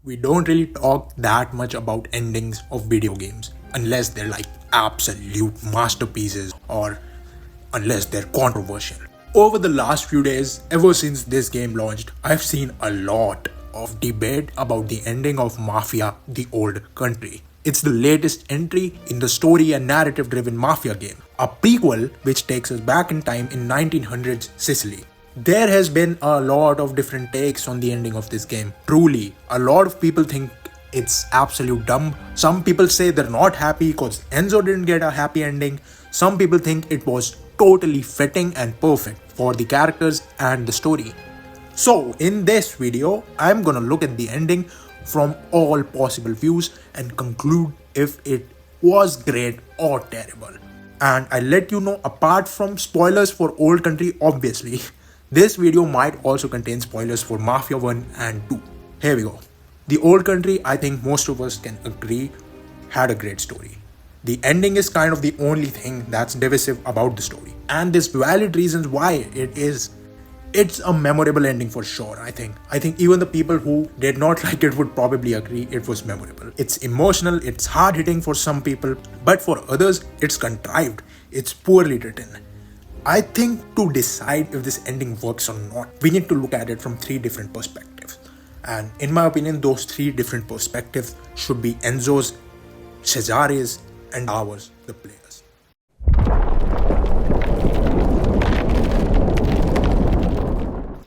we don't really talk that much about endings of video games unless they're like absolute masterpieces or unless they're controversial. Over the last few days, ever since this game launched, I've seen a lot of debate about the ending of Mafia the Old Country. It's the latest entry in the story and narrative driven Mafia game, a prequel which takes us back in time in 1900s Sicily. There has been a lot of different takes on the ending of this game. Truly, a lot of people think it's absolute dumb. Some people say they're not happy because Enzo didn't get a happy ending. Some people think it was totally fitting and perfect for the characters and the story. So in this video, I'm gonna look at the ending from all possible views and conclude if it was great or terrible. And I'll let you know, apart from spoilers for Old Country obviously, this video might also contain spoilers for Mafia 1 and 2. Here we go. The Old Country, I think most of us can agree, had a great story. The ending is kind of the only thing that's divisive about the story. And there's valid reasons why it's a memorable ending for sure, I think. I think even the people who did not like it would probably agree it was memorable. It's emotional, it's hard-hitting for some people, but for others, it's contrived. It's poorly written. I think to decide if this ending works or not, we need to look at it from 3 different perspectives. And in my opinion, those 3 different perspectives should be Enzo's, Cesare's, and ours, the players.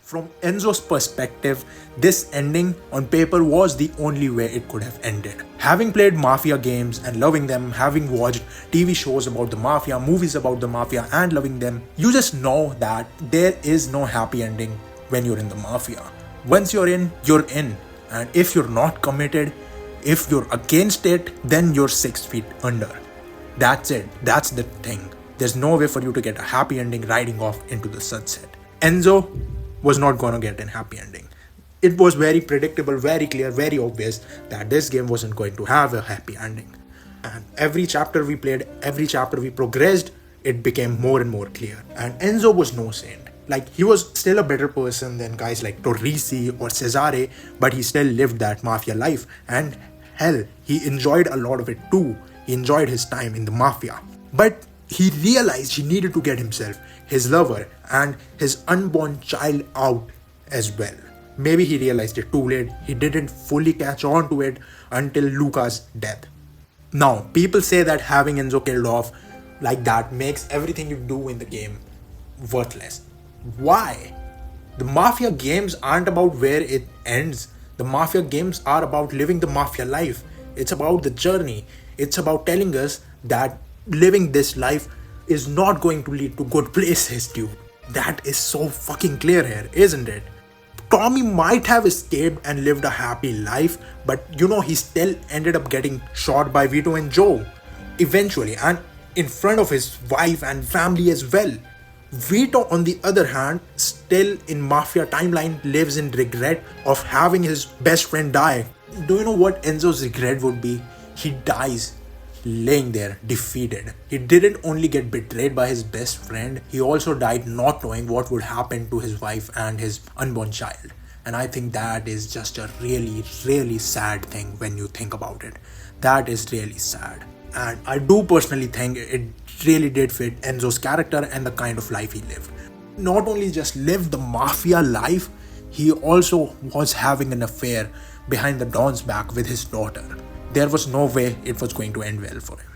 From Enzo's perspective, this ending on paper was the only way it could have ended. Having played Mafia games and loving them, having watched TV shows about the Mafia, movies about the Mafia and loving them, you just know that there is no happy ending when you're in the Mafia. Once you're in, you're in. And if you're not committed, if you're against it, then you're 6 feet under. That's it. That's the thing. There's no way for you to get a happy ending riding off into the sunset. Enzo was not gonna get a happy ending. It was very predictable, very clear, very obvious that this game wasn't going to have a happy ending. And every chapter we played, every chapter we progressed, it became more and more clear. And Enzo was no saint. Like, he was still a better person than guys like Torrisi or Cesare, but he still lived that Mafia life. And hell, he enjoyed a lot of it too. He enjoyed his time in the Mafia. But he realized he needed to get himself, his lover, and his unborn child out as well. Maybe he realized it too late. He didn't fully catch on to it until Luca's death. Now, people say that having Enzo killed off like that makes everything you do in the game worthless. Why? The Mafia games aren't about where it ends. The Mafia games are about living the Mafia life. It's about the journey. It's about telling us that living this life is not going to lead to good places, dude. That is so fucking clear here, isn't it? Tommy might have escaped and lived a happy life, but he still ended up getting shot by Vito and Joe eventually, and in front of his wife and family as well. Vito, on the other hand, still in Mafia timeline lives in regret of having his best friend die. Do you know what Enzo's regret would be? He dies laying there defeated. He didn't only get betrayed by his best friend, he also died not knowing what would happen to his wife and his unborn child. And I think that is just a really, really sad thing when you think about it. That is really sad. And I do personally think it really did fit Enzo's character and the kind of life he lived. Not only just lived the Mafia life, he also was having an affair behind the Don's back with his daughter. There was no way it was going to end well for him.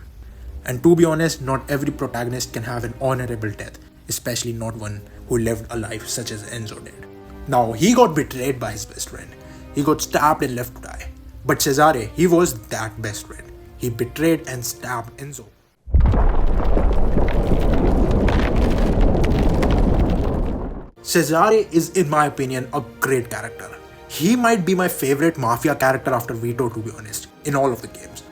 And to be honest, not every protagonist can have an honorable death, especially not one who lived a life such as Enzo did. Now, he got betrayed by his best friend. He got stabbed and left to die. But Cesare, he was that best friend. He betrayed and stabbed Enzo. Cesare is, in my opinion, a great character. He might be my favorite Mafia character after Vito, to be honest, in all of the games.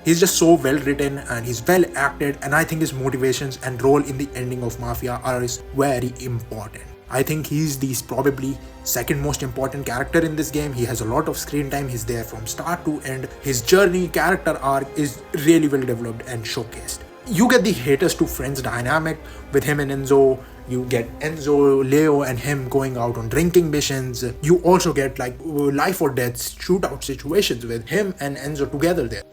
He's just so well written and he's well acted, and I think his motivations and role in the ending of Mafia are very important. I think he's the probably second most important character in this game. He has a lot of screen time. He's there from start to end. His journey, character arc is really well developed and showcased. You get the haters to friends dynamic with him and Enzo. You get Enzo, Leo, and him going out on drinking missions. You also get like life or death shootout situations with him and Enzo together there.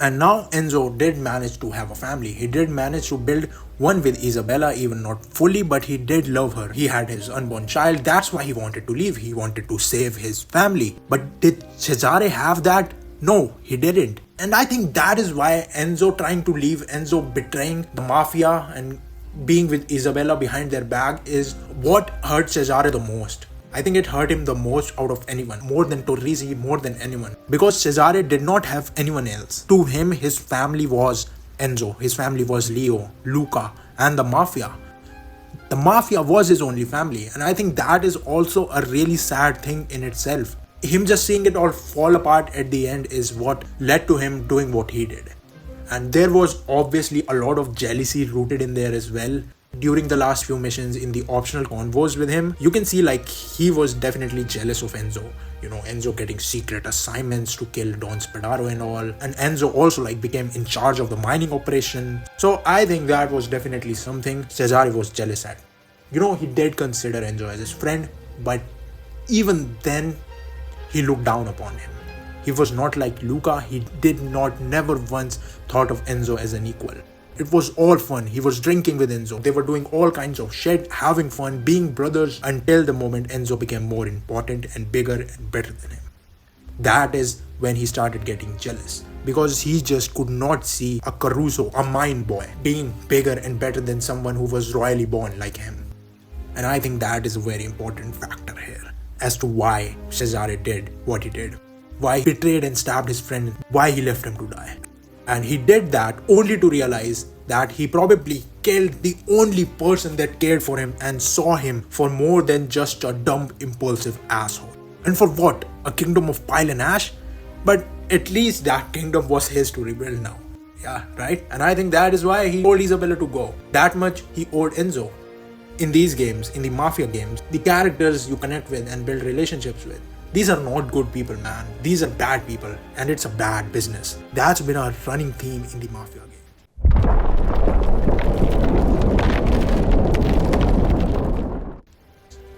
And now Enzo did manage to have a family. He did manage to build one with Isabella, even not fully, but he did love her. He had his unborn child. That's why he wanted to leave. He wanted to save his family. But did Cesare have that? No, he didn't. And I think that is why Enzo trying to leave, Enzo betraying the mafia and being with Isabella behind their back is what hurt Cesare the most. I think it hurt him the most out of anyone, more than Torrisi, more than anyone. Because Cesare did not have anyone else. To him, his family was Enzo, his family was Leo, Luca, and the Mafia. The Mafia was his only family, and I think that is also a really sad thing in itself. Him just seeing it all fall apart at the end is what led to him doing what he did. And there was obviously a lot of jealousy rooted in there as well. During the last few missions in the optional convos with him, you can see like he was definitely jealous of Enzo. You know, Enzo getting secret assignments to kill Don Spadaro and all. And Enzo also like became in charge of the mining operation. So I think that was definitely something Cesare was jealous at. You know, he did consider Enzo as his friend, but even then, he looked down upon him. He was not like Luca. He did not never once thought of Enzo as an equal. It was all fun. He was drinking with Enzo. They were doing all kinds of shit, having fun, being brothers until the moment Enzo became more important and bigger and better than him. That is when he started getting jealous because he just could not see a Caruso, a mine boy, being bigger and better than someone who was royally born like him. And I think that is a very important factor here as to why Cesare did what he did, why he betrayed and stabbed his friend, why he left him to die. And he did that only to realize that he probably killed the only person that cared for him and saw him for more than just a dumb, impulsive asshole. And for what? A kingdom of pile and ash? But at least that kingdom was his to rebuild now. Yeah, right? And I think that is why he told Isabella to go. That much he owed Enzo. In these games, in the Mafia games, the characters you connect with and build relationships with, these are not good people, man. These are bad people, and it's a bad business. That's been our running theme in the Mafia game.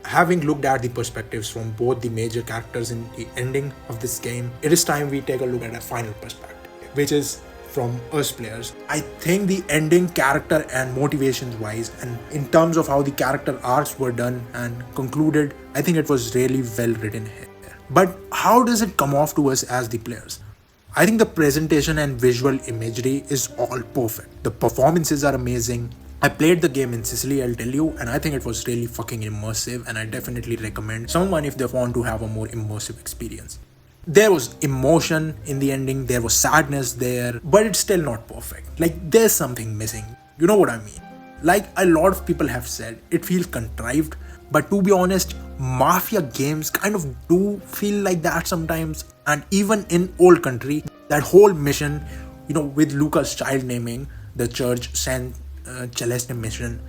Having looked at the perspectives from both the major characters in the ending of this game, it is time we take a look at a final perspective, which is from us players. I think the ending, character and motivations wise, and in terms of how the character arcs were done and concluded, I think it was really well written here. But how does it come off to us as the players? I think the presentation and visual imagery is all perfect. The performances are amazing. I played the game in Sicily, I'll tell you, and I think it was really fucking immersive, and I definitely recommend someone if they want to have a more immersive experience. There was emotion in the ending, there was sadness there, but it's still not perfect. Like, there's something missing. You know what I mean? Like a lot of people have said, it feels contrived. But to be honest, Mafia games kind of do feel like that sometimes. And even in Old Country, that whole mission, you know, with Luca's child naming the church San Celeste mission,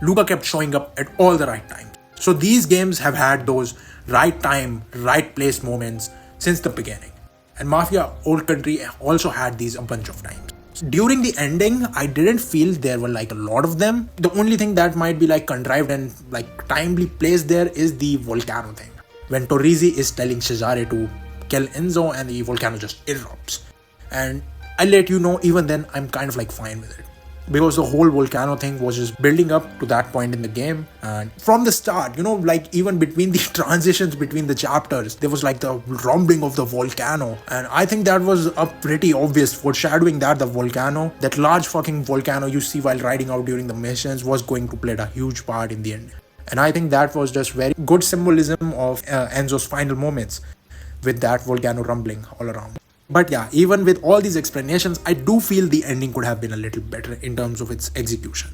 Luca kept showing up at all the right times. So these games have had those right time, right place moments since the beginning. And Mafia Old Country also had these a bunch of times. During the ending, I didn't feel there were like a lot of them. The only thing that might be like contrived and like timely placed there is the volcano thing. When Torrisi is telling Cesare to kill Enzo and the volcano just erupts. And I let you know, even then I'm kind of like fine with it. Because the whole volcano thing was just building up to that point in the game. And from the start, you know, like even between the transitions between the chapters, there was like the rumbling of the volcano. And I think that was a pretty obvious foreshadowing that the volcano, that large fucking volcano you see while riding out during the missions, was going to play a huge part in the end. And I think that was just very good symbolism of Enzo's final moments with that volcano rumbling all around. But yeah, even with all these explanations, I do feel the ending could have been a little better in terms of its execution.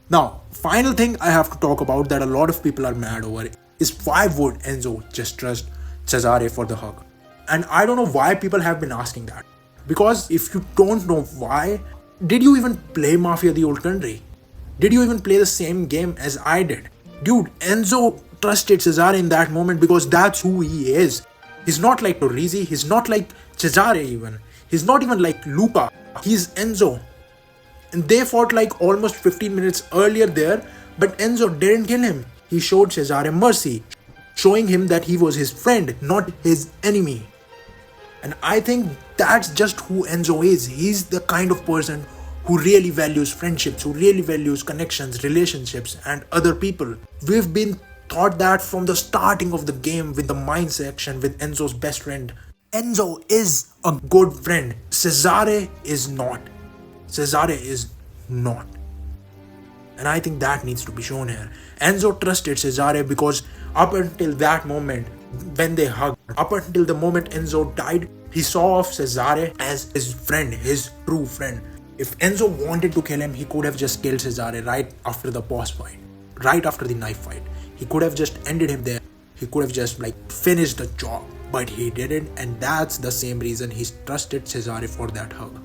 Now, final thing I have to talk about that a lot of people are mad over is why would Enzo just trust Cesare for the hug? And I don't know why people have been asking that. Because if you don't know why, did you even play Mafia the Old Country? Did you even play the same game as I did? Dude, Enzo trusted Cesare in that moment because that's who he is. He's not like Torrisi, he's not like Cesare even. He's not even like Luca. He's Enzo. And they fought like almost 15 minutes earlier there, but Enzo didn't kill him. He showed Cesare mercy, showing him that he was his friend, not his enemy. And I think that's just who Enzo is. He's the kind of person who really values friendships, who really values connections, relationships, and other people. We've been taught that from the starting of the game with the mine section with Enzo's best friend. Enzo is a good friend. Cesare is not. Cesare is not. And I think that needs to be shown here. Enzo trusted Cesare because up until that moment, when they hugged, up until the moment Enzo died, he saw of Cesare as his friend, his true friend. If Enzo wanted to kill him, he could have just killed Cesare right after the boss fight, right after the knife fight. He could have just ended him there. He could have just finished the job, but he didn't, and that's the same reason he trusted Cesare for that hug.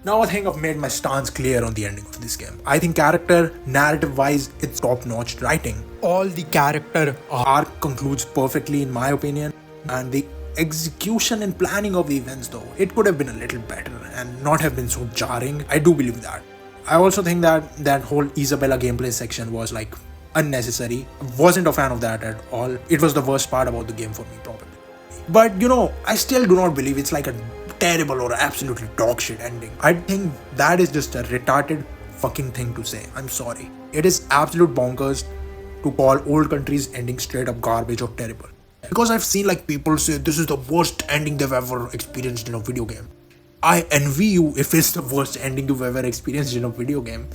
Now I think I've made my stance clear on the ending of this game. I think character, narrative-wise, it's top-notch writing. All the character arc concludes perfectly in my opinion, and the execution and planning of the events though, it could have been a little better and not have been so jarring. I do believe that. I also think that that whole Isabella gameplay section was unnecessary. Wasn't a fan of that at all. It was the worst part about the game for me probably. But I still do not believe it's like a terrible or absolutely dog shit ending. I think that is just a retarded fucking thing to say. I'm sorry. It is absolute bonkers to call Old Country's ending straight up garbage or terrible. Because I've seen people say this is the worst ending they've ever experienced in a video game. I envy you if it's the worst ending you've ever experienced in a video game.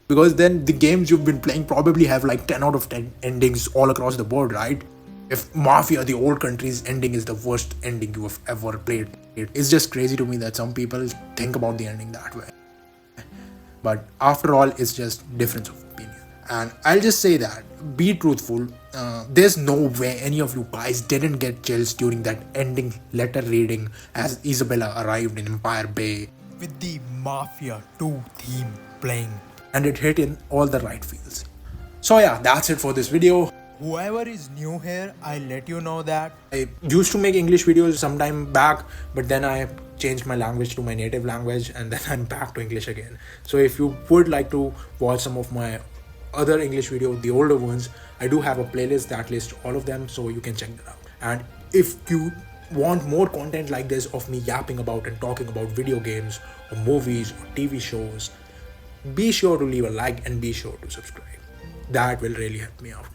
Because then the games you've been playing probably have 10 out of 10 endings all across the board, right? If Mafia, the Old Country's ending is the worst ending you have ever played, it's just crazy to me that some people think about the ending that way. But after all, it's just difference of opinion. And I'll just say that, be truthful, there's no way any of you guys didn't get chills during that ending letter reading as Isabella arrived in Empire Bay with the Mafia 2 theme playing. And it hit in all the right feels. So yeah, that's it for this video. Whoever is new here, I'll let you know that I used to make English videos sometime back, but then I changed my language to my native language and then I'm back to English again. So if you would like to watch some of my other English videos, the older ones, I do have a playlist that lists all of them, so you can check that out. And if you want more content like this of me yapping about and talking about video games or movies or TV shows, be sure to leave a like and be sure to subscribe. That will really help me out.